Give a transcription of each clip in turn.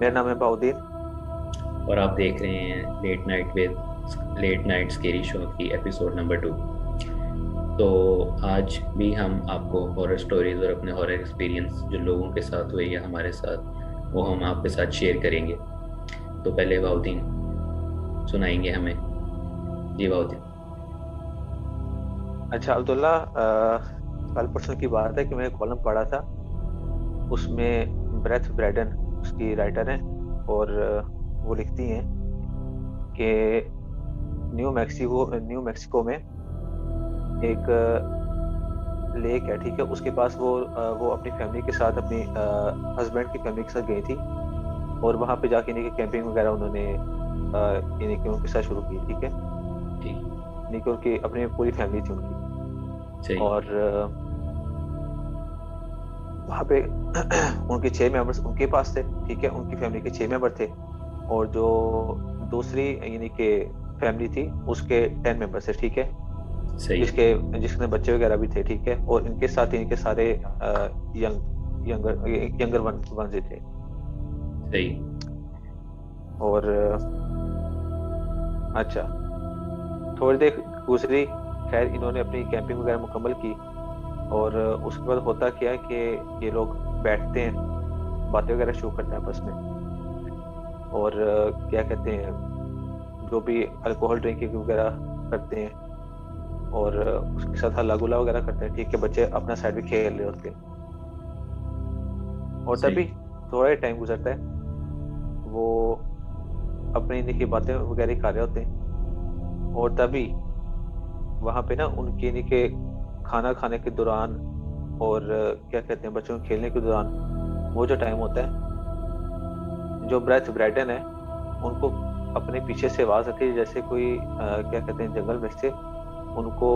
मेरा नाम है बाउद्दीन। और आप देख रहे हैं लेट नाइट स्केरी शो की एपिसोड नंबर 2। तो आज भी हम आपको हॉरर स्टोरीज और अपने हॉरर एक्सपीरियंस जो लोगों के साथ हुए या हमारे साथ, वो हम आपके साथ शेयर करेंगे। तो पहले बाउद्दीन सुनाएंगे हमें। जी बाउद्दीन। अच्छा अब्दुल्ला, कल परसों की बात है कि मैंने कॉलम पढ़ा था। उसमें ब्रेथ ब्रैडन उसकी राइटर हैं। और वो लिखती हैं कि न्यू मैक्सिको में एक लेक है, ठीक है। उसके पास वो अपनी फैमिली के साथ, अपनी हस्बैंड की फैमिली के साथ गई थी। और वहां पे जाके इन्हीं की कैंपिंग वगैरह उन्होंने इन्हीं की उनके साथ शुरू की, ठीक है। ठीक। इन्हीं की उनकी अपनी पूरी फैमिली थी उनकी। सही। और वहाँ पे उनके 6 मेंबर्स उनके पास थे, ठीक है। उनकी फैमिली के 6 मेंबर थे। और जो दूसरी यानी कि फैमिली थी उसके 10 मेंबर्स थे, ठीक है। सही। जिसके जिसके बच्चे वगैरह भी थे, ठीक है। और इनके साथ इनके सारे यंग यंगर वन थे। सही। और अच्छा, थोड़ी देर गुजरी। खैर, इन्होंने अपनी कैंपिंग वगैरह मुकम्मल की। और उसके बाद होता क्या है कि ये लोग बैठते हैं, बातें वगैरह शुरू करते हैं आपस में। और क्या कहते हैं, जो भी अल्कोहल ड्रिंकिंग वगैरह करते हैं। और उसके साथ हल्ला गुल्ला वगैरह करते हैं, ठीक है। बच्चे अपना साइड भी खेल रहे होते हैं। और सही। तभी थोड़ा टाइम गुजरता है। वो अपनी इन्हीं की बातें वगैरह कर रहे होते हैं। और तभी वहां पे ना उनके इन्हीं के खाना खाने के दौरान और क्या कहते हैं, बच्चों के खेलने के दौरान, वो जो टाइम होता है, जो ब्रेथ ब्रैडन है, उनको अपने पीछे से आवाज आती है, जैसे कोई क्या कहते हैं, जंगल में से उनको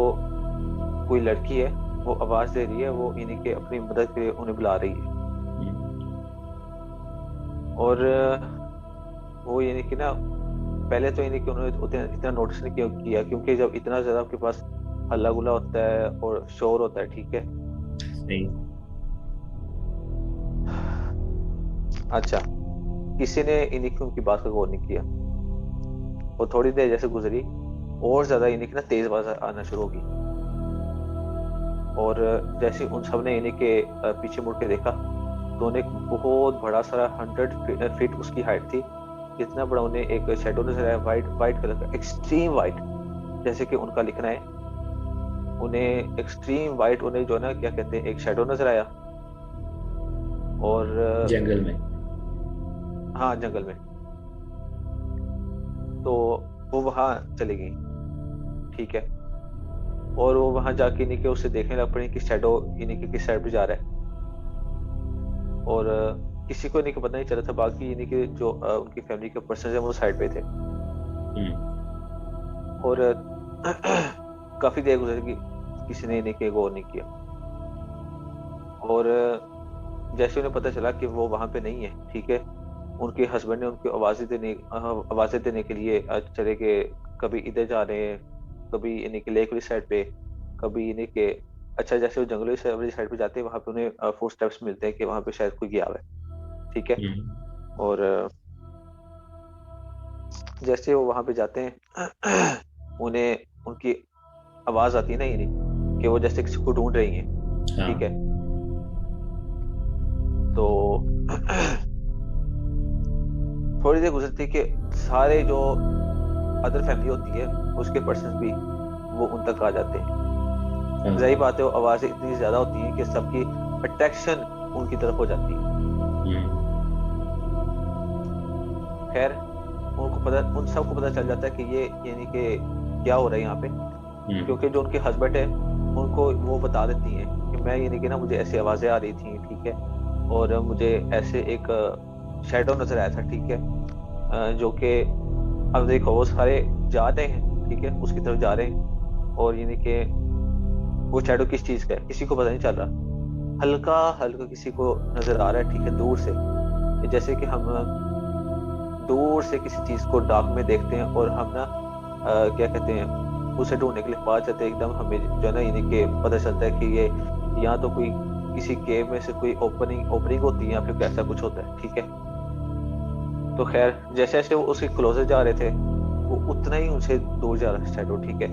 कोई लड़की है, वो आवाज दे रही है, वो इन्हीं के अपनी मदद के लिए उन्हें बुला रही है। हम्म। और वो यानी कि ना, पहले तो यानी कि उन्होंने उतना इतना नोटिस नहीं किया, क्योंकि जब इतना ज्यादा आपके पास हल्ला गुल्ला होता है और शोर होता है, ठीक है। सही। अच्छा, किसी ने इन्हीं की उनकी बात का गौर नहीं किया। और थोड़ी देर जैसे गुजरी, और ज्यादा इन्हीं की ना तेज आवाज आना शुरू होगी। और जैसे उन सब ने इन्हीं के पीछे मुड़ के देखा, तो उन्हें एक बहुत बड़ा सारा 100 फीट उसकी हाइट थी। इतना बड़ा उन्हें एक शेडो नजर आया, वाइट वाइट कलर का, एक्सट्रीम वाइट। जैसे कि उनका लिखना है, उन्हें एक्सट्रीम वाइट, उन्हें जो है ना, क्या कहते हैं, एक शेडो नजर आया। और जंगल में। हाँ, जंगल में। तो वो वहां चली गई, ठीक है। और वो वहां जाके इन्हीं के उससे देखने लग पड़ी कि शेडो इन्हीं के किस साइड पे जा रहा है। और किसी को इन्हीं को पता नहीं चला था, बाकी इन्हीं के जो उनकी फैमिली के पर्सन है वो साइड पे थे। हम्म। और काफी देर गुजर गई, किसी ने इन्हीं के गौर नहीं किया। और जैसे उन्हें पता चला कि वो वहां पे नहीं है, ठीक है, उनके हस्बैंड ने उनको आवाजें देने के लिए चले गए। कभी इधर जा रहे हैं, कभी इन्हीं के लेक वाली साइड पे, कभी इन्हीं के, अच्छा, जैसे वो जंगलों वाली साइड पे जाते हैं, वहां पे उन्हें फुट स्टेप्स मिलते हैं कि वहां पे शायद कोई गया हुआ है, ठीक है। हम्म। और जैसे वो वहां पे जाते हैं, उन्हें उनकी आवाज आती है ना, यानी कि वो जैसे किसी को ढूंढ रही हैं, ठीक है। हाँ। तो थोड़ी देर गुजरती कि सारे जो अदर फैमिली होती है, उसके पर्सन भी वो उन तक आ जाते हैं। हाँ। जाहिर बात है, वो आवाजें इतनी ज्यादा होती हैं कि सबकी अट्रैक्शन उनकी तरफ हो जाती है। हम्म। खैर, उन सबको पता चल जाता है कि ये यानी कि क्या हो रहा है यहाँ पे। हम्म। क्योंकि जो उनके हस्बैंड है, उनको वो बता देती हैं कि मैं यानी कि ना, मुझे ऐसी आवाजें आ रही थी, ठीक है। और मुझे ऐसे एक शैडो नजर आया था, ठीक है। जो कि अब देखो, वो सारे जा रहे हैं, ठीक है, उसकी तरफ जा रहे हैं। और यानी कि वो शैडो किस चीज का है, किसी को पता नहीं चल रहा। हल्का हल्का किसी को नजर आ रहा है, ठीक है, दूर से। जैसे कि हम दूर से किसी चीज को डार्क में देखते हैं, और हम ना क्या कहते हैं, उसे ढूंढने के लिए पास जाते हैं। एकदम हमें जो है ना, यानी कि पता चलता है कि ये यहाँ तो किसी केव में से कोई ओपनिंग ओपनिंग होती है, या फिर ऐसा कुछ होता है, ठीक है। तो खैर जैसे जैसे वो उसके क्लोजर जा रहे थे, वो उतना ही उनसे दूर जा रहा शैडो, ठीक है।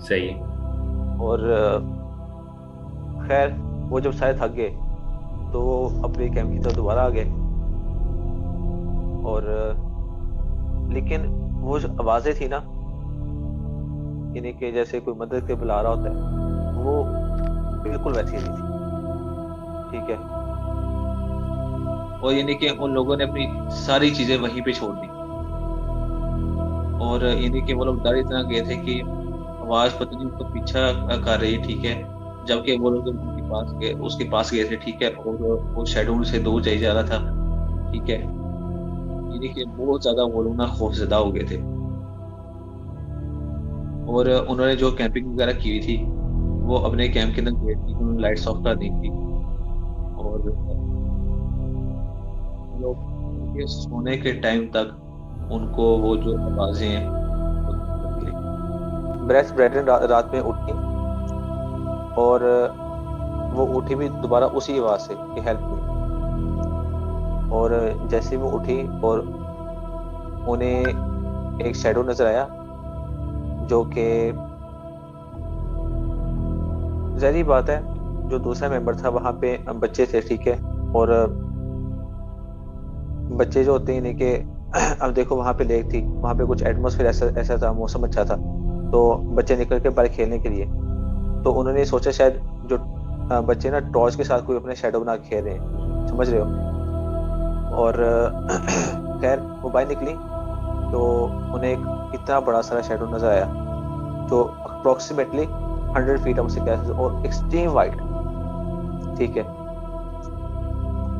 सही। और खैर वो जब शायद थक गए तो वो अपने कैंप की तरफ दोबारा आ गए। और लेकिन वो जो आवाजें थी ना, यानी कि जैसे कोई मदद के बुला रहा होता है, वो बिल्कुल वैसी नहीं थी, ठीक है। और यानी कि उन लोगों ने अपनी सारी चीजें वहीं पे छोड़ दी। और यानी कि वो लोग डर इतना गए थे कि आवाज पता नहीं उनको पीछा कर रही, ठीक है। जबकि वो लोग जब उनके पास गए, उसके पास गए थे, ठीक है, और वो शेडो से दूर जाई जा रहा था, ठीक है। यानी कि बहुत ज्यादा वो लोग ना खौफजदा हो गए थे। और उन्होंने जो कैंपिंग वगैरह की हुई थी, वो अपने कैंप के अंदर गए थे, उन्होंने लाइट्स ऑफ कर दी थी। और लोग उनके सोने के टाइम तक उनको वो जो आवाजें हैं वो करती रही। ब्रेथ ब्रेडन रात में उठी, और वो उठी भी दोबारा उसी आवाज से कि हेल्प मी। और जैसे ही वो उठी, और उन्हें एक शैडो नजर आया, जो कि जाहिर बात है जो दूसरा मेंबर था वहां पे बच्चे थे, ठीक है। और बच्चे जो होते हैं यानी कि अब देखो वहां पे लेक थी, वहां पे कुछ एटमोसफेयर ऐसा ऐसा था, मौसम अच्छा था, तो बच्चे निकल के बाहर खेलने के लिए। तो उन्होंने सोचा शायद जो बच्चे ना टॉर्च के साथ कोई अपने शेडो बना के खेल रहे हैं, समझ रहे हो। और खैर वो बाहर निकली तो उन्हें एक इतना बड़ा सारा शेडो नजर आया, जो अप्रोक्सीमेटली 100 फीट हमसे क्या, और एक्सट्रीम वाइट, ठीक है।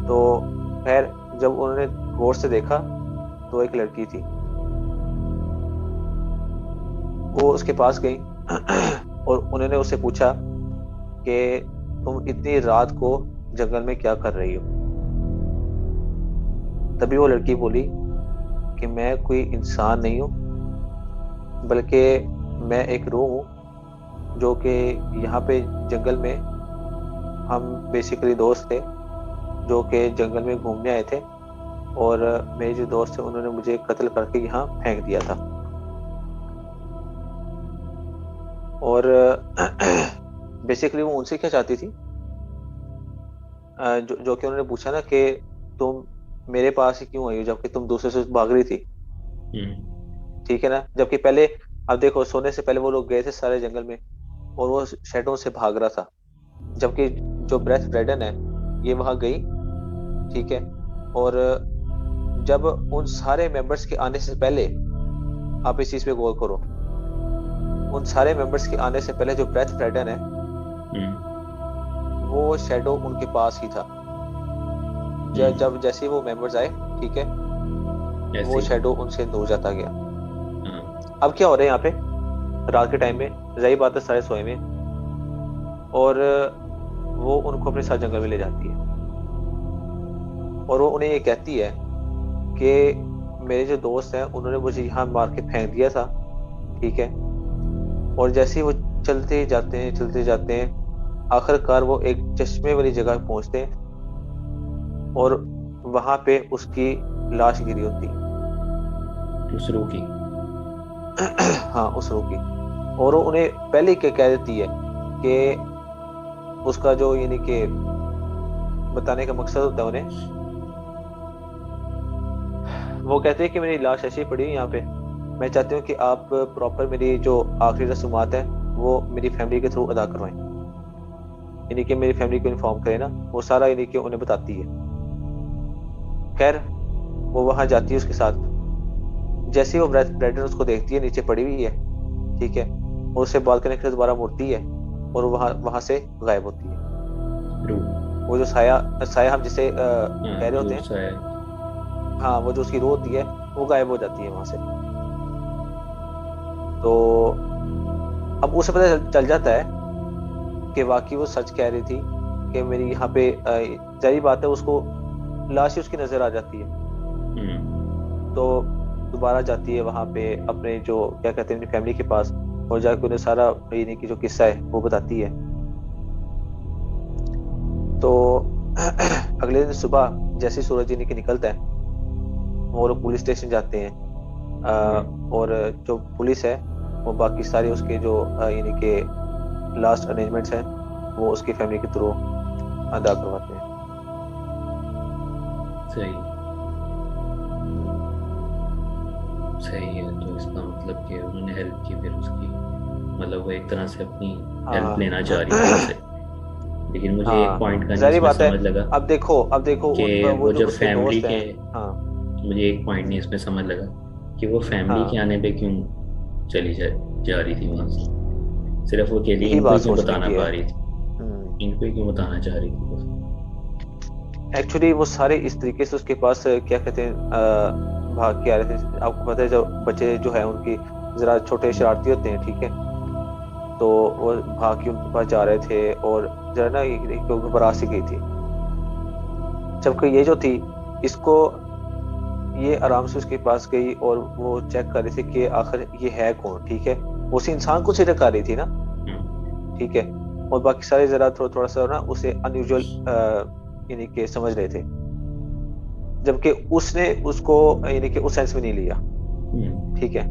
तो खैर जब उन्होंने गौर से देखा तो एक लड़की थी, वो उसके पास गई और उन्होंने उससे पूछा कि तुम इतनी रात को जंगल में क्या कर रही हो। तभी वो लड़की बोली कि मैं कोई इंसान नहीं हूँ, बल्कि मैं एक रूह हूँ, जो कि यहाँ पे जंगल में हम बेसिकली दोस्त थे, जो कि जंगल में घूमने आए थे। और मेरे जो दोस्त थे उन्होंने मुझे कत्ल करके यहाँ फेंक दिया था। और बेसिकली वो उनसे क्या चाहती थी, जो कि उन्होंने पूछा ना कि तुम मेरे पास ही क्यों आई हो जबकि तुम दूसरे से भाग रही थी, हम्म। ठीक है ना। जबकि पहले, अब देखो, सोने से पहले वो लोग गए थे सारे जंगल में, और वो शेडो से भाग रहा था। जबकि जो ब्रेथ ब्रेडन है, ये वहां गई, ठीक है। और जब उन सारे मेंबर्स के आने से पहले, आप इस चीज पे गौर करो, उन सारे मेंबर्स के आने से पहले जो ब्रेथ ब्रेडन है, हम्म। वो शेडो उनके पास ही था। जब जैसे ही वो मेंबर्स आए, ठीक है, वो ऐसे। शेडो उनसे दूर जाता गया। हाँ। अब क्या हो रहा है यहाँ पे, रात के टाइम में, रही बात है सारे सोए में, और वो उनको अपने साथ जंगल में ले जाती है। और वो उन्हें ये कहती है कि मेरे जो दोस्त हैं उन्होंने मुझे यहाँ मार के फेंक दिया था, ठीक है। और जैसे ही वो चलते जाते हैं, चलते जाते हैं, आखिरकार वो एक चश्मे वाली जगह पहुंचते हैं, और वहां पे उसकी लाश गिरी होती है। उस रूह की। हाँ, उस रूह की। और वो उन्हें पहले ही कह देती है कि उसका जो यानी कि बताने का मकसद होता है उन्हें, वो कहते हैं कि मेरी लाश ऐसी पड़ी है यहाँ पे, मैं चाहती हूँ कि आप प्रॉपर मेरी जो आखिरी रस्मात है वो मेरी फैमिली के थ्रू अदा करवाएं, यानी कि मेरी फैमिली को इन्फॉर्म करें ना, वो सारा यानी कि उन्हें बताती है। खैर वो वहां जाती है उसके साथ। जैसे ही वो ब्रैडन उसको देखती है, नीचे पड़ी हुई है, ठीक है, और उसे बात करने के लिए दोबारा मुड़ती है, और वो वहां वहां से गायब होती है। रूह। वो जो साया साया हम जिसे हाँ, कह रहे होते रूह हैं, सा है। हाँ, वो जो उसकी रूह होती है, वो गायब हो जाती है वहां से। तो अब उसे पता चल जाता है कि वाकई वो सच कह रही थी, कि मेरी यहाँ पे जाहिर बात है उसको लाश ही उसकी नजर आ जाती है। तो दोबारा जाती है वहां पे अपने जो क्या कहते हैं अपनी फैमिली के पास, और जाके उन्हें सारा यानी कि जो किस्सा है वो बताती है। तो अगले दिन सुबह जैसे ही सूरज यानी कि निकलता है, वो लोग पुलिस स्टेशन जाते हैं, और जो पुलिस है वो बाकी सारे उसके जो यानी कि लास्ट अरेंजमेंट्स हैं वो उसकी फैमिली के थ्रू अदा करवाते हैं। सही सही है। तो इसका मतलब कि उन्होंने हेल्प की फिर उसकी, मतलब वो एक तरह से अपनी हेल्प हाँ लेना चाह रही थी उससे। लेकिन मुझे एक हाँ, पॉइंट का नहीं जाहिर इसमें बात है। समझ लगा अब देखो कि उनका वो वो जो जब उसके फैमिली दोस्त के, हैं। हाँ मुझे एक पॉइंट नहीं इसमें समझ लगा कि वो फैमिली के हाँ, आने पे क्यों चली जा रही थी वहां से, सिर्फ वो अकेली यही इनको ही बात क्यों सोचने बताना की है। पा रही थी, इनको ही क्यों बताना चाह रही थी बस। एक्चुअली वो सारे इस तरीके से उसके पास क्या कहते हैं भाग के आ रहे थे। आपको पता है जब बच्चे जो है उनकी जरा छोटे शरारती होते हैं, ठीक है, तो वो भाग के उनके पास जा रहे थे और जरा ना एक घबरा सी गई थी। जबकि ये जो थी, इसको ये आराम से उसके पास गई और वो चेक कर रही थी कि आखिर ये है कौन, ठीक है, वो उस इंसान को सिलेक्ट कर रही थी ना, हम्म, ठीक है। और बाकी सारे जरा थोड़ा थोड़ा सा ना उसे अनयूजुअल यानी कि समझ रहे थे, जबकि उसने उसको यानी कि उस सेंस में नहीं लिया, हम्म, ठीक है।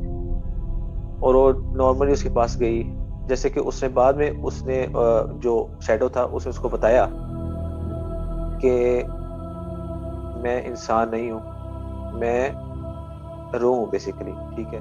और वो नॉर्मली उसके पास गई, जैसे कि उसने बाद में उसने जो शैडो था उसने उसको बताया कि मैं इंसान नहीं हूँ, मैं रो हूँ बेसिकली, ठीक है।